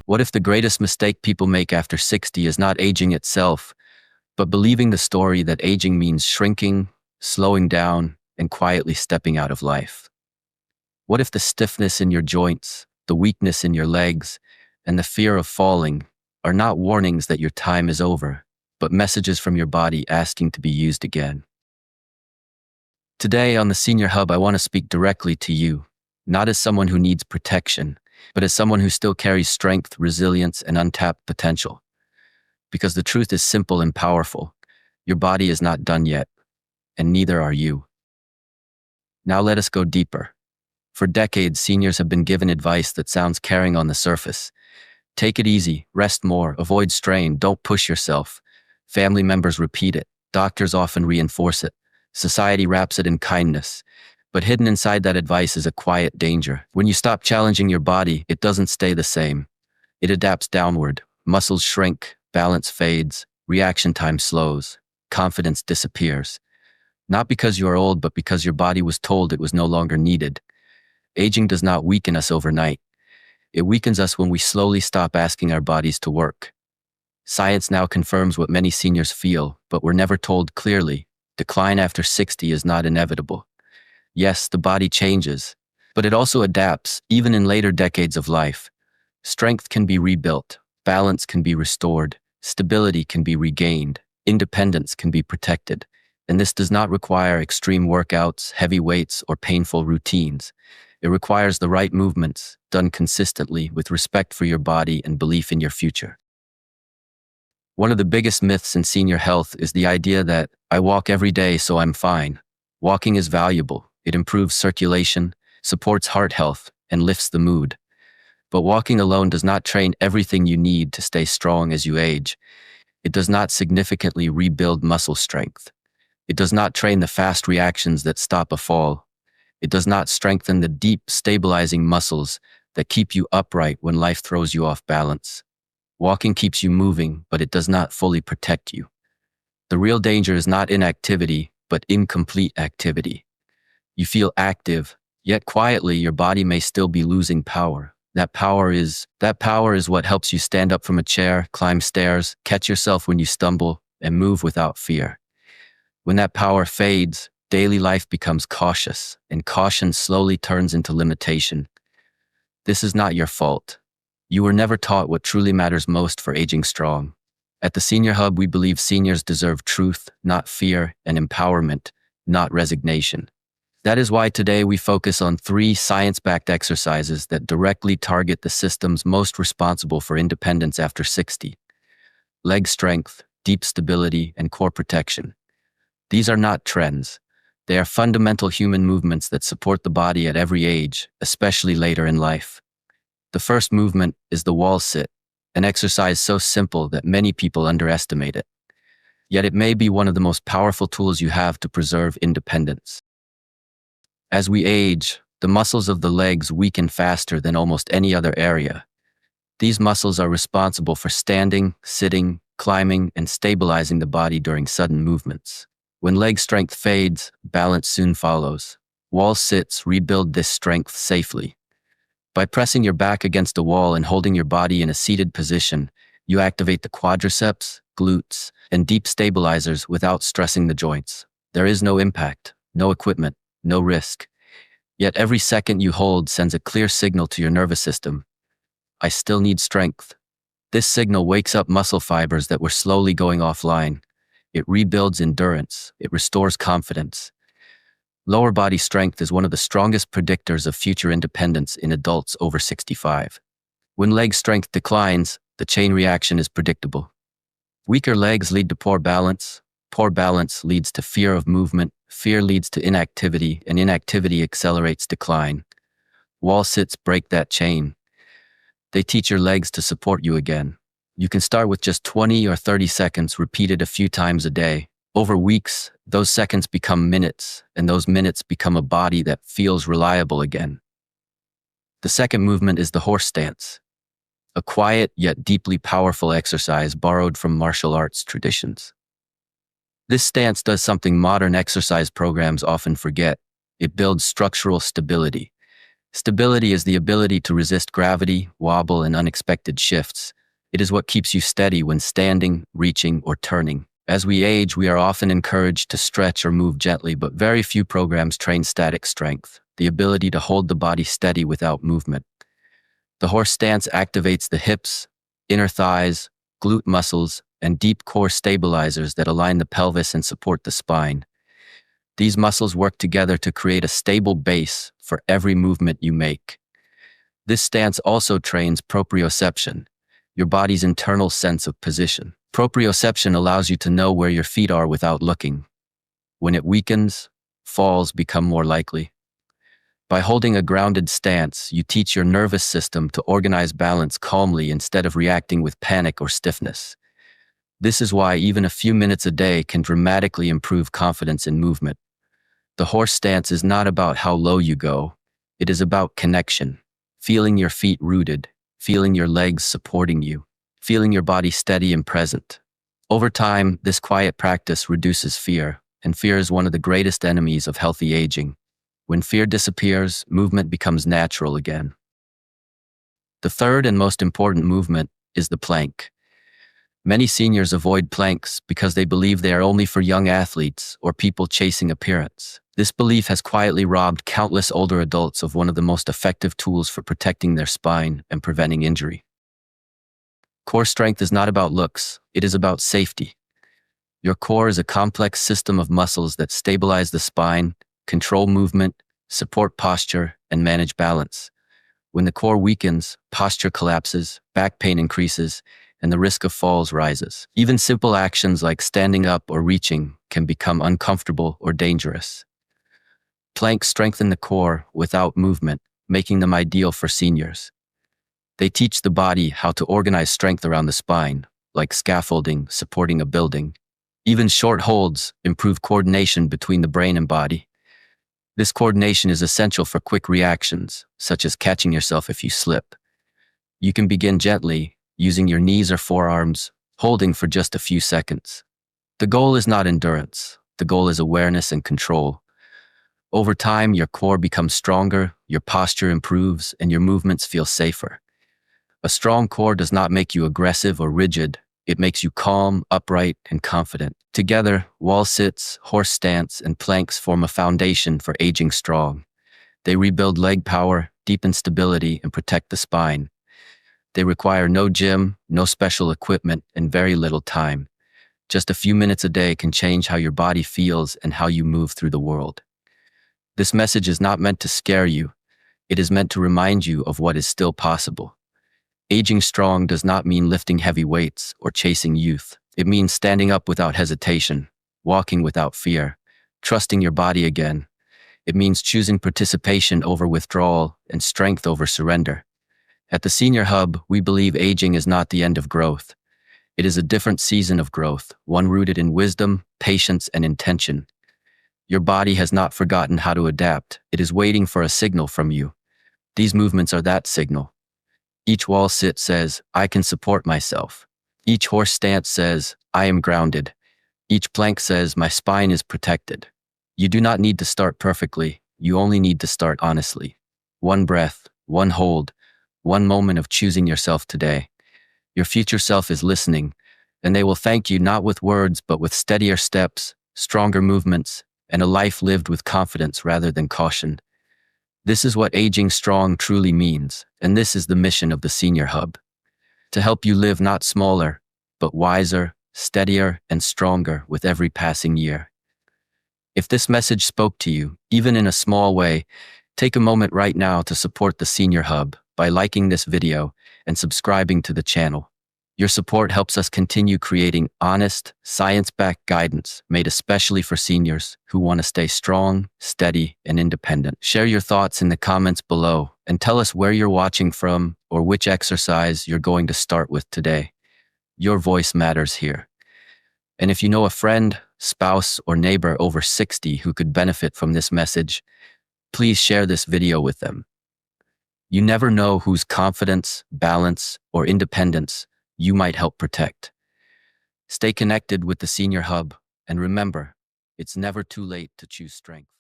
What if the greatest mistake people make after 60 is not aging itself, but believing the story that aging means shrinking, slowing down, and quietly stepping out of life? What if the stiffness in your joints, the weakness in your legs, and the fear of falling are not warnings that your time is over, but messages from your body asking to be used again? Today on the Senior Hub, I want to speak directly to you, not as someone who needs protection, but as someone who still carries strength, resilience, and untapped potential. Because the truth is simple and powerful. Your body is not done yet, and neither are you. Now let us go deeper. For decades, seniors have been given advice that sounds caring on the surface. Take it easy, rest more, avoid strain, don't push yourself. Family members repeat it. Doctors often reinforce it. Society wraps it in kindness. But hidden inside that advice is a quiet danger. When you stop challenging your body, it doesn't stay the same. It adapts downward. Muscles shrink, balance fades, reaction time slows, confidence disappears. Not because you are old, but because your body was told it was no longer needed. Aging does not weaken us overnight. It weakens us when we slowly stop asking our bodies to work. Science now confirms what many seniors feel, but were never told clearly. Decline after 60 is not inevitable. Yes, the body changes, but it also adapts, even in later decades of life. Strength can be rebuilt, balance can be restored, stability can be regained, independence can be protected. And this does not require extreme workouts, heavy weights, or painful routines. It requires the right movements, done consistently with respect for your body and belief in your future. One of the biggest myths in senior health is the idea that I walk every day, so I'm fine. Walking is valuable. It improves circulation, supports heart health, and lifts the mood. But walking alone does not train everything you need to stay strong as you age. It does not significantly rebuild muscle strength. It does not train the fast reactions that stop a fall. It does not strengthen the deep, stabilizing muscles that keep you upright when life throws you off balance. Walking keeps you moving, but it does not fully protect you. The real danger is not inactivity, but incomplete activity. You feel active, yet quietly your body may still be losing power. That power is what helps you stand up from a chair, climb stairs, catch yourself when you stumble, and move without fear. When that power fades, daily life becomes cautious, and caution slowly turns into limitation. This is not your fault. You were never taught what truly matters most for aging strong. At the Senior Hub, we believe seniors deserve truth, not fear, and empowerment, not resignation. That is why today we focus on 3 science-backed exercises that directly target the systems most responsible for independence after 60. Leg strength, deep stability, and core protection. These are not trends. They are fundamental human movements that support the body at every age, especially later in life. The first movement is the wall sit, an exercise so simple that many people underestimate it. Yet it may be one of the most powerful tools you have to preserve independence. As we age, the muscles of the legs weaken faster than almost any other area. These muscles are responsible for standing, sitting, climbing, and stabilizing the body during sudden movements. When leg strength fades, balance soon follows. Wall sits rebuild this strength safely. By pressing your back against a wall and holding your body in a seated position, you activate the quadriceps, glutes, and deep stabilizers without stressing the joints. There is no impact, no equipment, no risk. Yet every second you hold sends a clear signal to your nervous system. I still need strength. This signal wakes up muscle fibers that were slowly going offline. It rebuilds endurance. It restores confidence. Lower body strength is one of the strongest predictors of future independence in adults over 65. When leg strength declines, the chain reaction is predictable. Weaker legs lead to poor balance. Poor balance leads to fear of movement. Fear leads to inactivity, and inactivity accelerates decline. Wall sits break that chain. They teach your legs to support you again. You can start with just 20 or 30 seconds repeated a few times a day. Over weeks, those seconds become minutes, and those minutes become a body that feels reliable again. The second movement is the horse stance, a quiet yet deeply powerful exercise borrowed from martial arts traditions. This stance does something modern exercise programs often forget. It builds structural stability. Stability is the ability to resist gravity, wobble, and unexpected shifts. It is what keeps you steady when standing, reaching, or turning. As we age, we are often encouraged to stretch or move gently, but very few programs train static strength, the ability to hold the body steady without movement. The horse stance activates the hips, inner thighs, glute muscles, and deep core stabilizers that align the pelvis and support the spine. These muscles work together to create a stable base for every movement you make. This stance also trains proprioception, your body's internal sense of position. Proprioception allows you to know where your feet are without looking. When it weakens, falls become more likely. By holding a grounded stance, you teach your nervous system to organize balance calmly instead of reacting with panic or stiffness. This is why even a few minutes a day can dramatically improve confidence in movement. The horse stance is not about how low you go. It is about connection, feeling your feet rooted, feeling your legs supporting you, feeling your body steady and present. Over time, this quiet practice reduces fear, and fear is one of the greatest enemies of healthy aging. When fear disappears, movement becomes natural again. The third and most important movement is the plank. Many seniors avoid planks because they believe they are only for young athletes or people chasing appearance. This belief has quietly robbed countless older adults of one of the most effective tools for protecting their spine and preventing injury. Core strength is not about looks, it is about safety. Your core is a complex system of muscles that stabilize the spine, control movement, support posture, and manage balance. When the core weakens, posture collapses, back pain increases, and the risk of falls rises. Even simple actions like standing up or reaching can become uncomfortable or dangerous. Planks strengthen the core without movement, making them ideal for seniors. They teach the body how to organize strength around the spine, like scaffolding supporting a building. Even short holds improve coordination between the brain and body. This coordination is essential for quick reactions, such as catching yourself if you slip. You can begin gently, using your knees or forearms, holding for just a few seconds. The goal is not endurance. The goal is awareness and control. Over time, your core becomes stronger, your posture improves, and your movements feel safer. A strong core does not make you aggressive or rigid. It makes you calm, upright, and confident. Together, wall sits, horse stance, and planks form a foundation for aging strong. They rebuild leg power, deepen stability, and protect the spine. They require no gym, no special equipment, and very little time. Just a few minutes a day can change how your body feels and how you move through the world. This message is not meant to scare you. It is meant to remind you of what is still possible. Aging strong does not mean lifting heavy weights or chasing youth. It means standing up without hesitation, walking without fear, trusting your body again. It means choosing participation over withdrawal and strength over surrender. At the Senior Hub, we believe aging is not the end of growth. It is a different season of growth, one rooted in wisdom, patience, and intention. Your body has not forgotten how to adapt. It is waiting for a signal from you. These movements are that signal. Each wall sit says, I can support myself. Each horse stance says, I am grounded. Each plank says, my spine is protected. You do not need to start perfectly. You only need to start honestly. One breath, one hold, one moment of choosing yourself today. Your future self is listening, and they will thank you not with words, but with steadier steps, stronger movements, and a life lived with confidence rather than caution. This is what aging strong truly means, and this is the mission of the Senior Hub. To help you live not smaller, but wiser, steadier, and stronger with every passing year. If this message spoke to you, even in a small way, take a moment right now to support the Senior Hub by liking this video and subscribing to the channel. Your support helps us continue creating honest, science-backed guidance made especially for seniors who want to stay strong, steady, and independent. Share your thoughts in the comments below and tell us where you're watching from or which exercise you're going to start with today. Your voice matters here. And if you know a friend, spouse, or neighbor over 60 who could benefit from this message, please share this video with them. You never know whose confidence, balance, or independence you might help protect. Stay connected with the Senior Hub, and remember, it's never too late to choose strength.